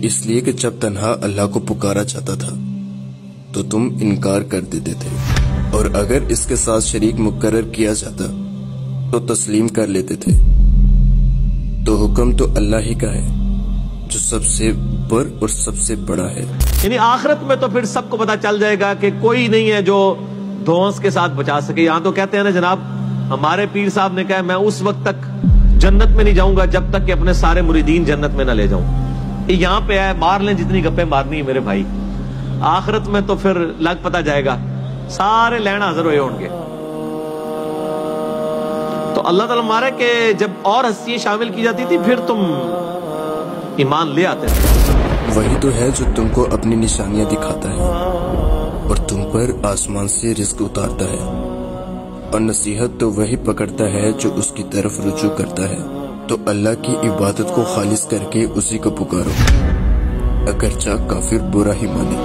اس لیے کہ جب تنہا اللہ کو پکارا جاتا تھا تو تم انکار کر دیتے تھے، اور اگر اس کے ساتھ شریک مقرر کیا جاتا تو تسلیم کر لیتے تھے۔ تو حکم تو اللہ ہی کا ہے جو سب سے اوپر اور سب سے بڑا ہے۔ یعنی آخرت میں تو پھر سب کو پتا چل جائے گا کہ کوئی نہیں ہے جو دھونس کے ساتھ بچا سکے۔ یہاں تو کہتے ہیں نا جناب، ہمارے پیر صاحب نے کہا میں اس وقت تک جنت میں نہیں جاؤں گا جب تک کہ اپنے سارے مریدین جنت میں نہ لے جاؤں۔ یہاں پہ ہے، مار لیں جتنی گپیں مارنی ہے میرے بھائی، آخرت میں تو پھر لگ پتا جائے گا، سارے لین حاضر ہوئے ہوں گے۔ تو اللہ تعالیٰ مارے کہ جب اور ہستیاں شامل کی جاتی تھی پھر تم ایمان لے آتے ہیں۔ وہی تو ہے جو تم کو اپنی نشانیاں دکھاتا ہے اور تم پر آسمان سے رزق اتارتا ہے، اور نصیحت تو وہی پکڑتا ہے جو اس کی طرف رجوع کرتا ہے۔ تو اللہ کی عبادت کو خالص کر کے اسی کو پکارو، اگرچہ کافر برا ہی مانے۔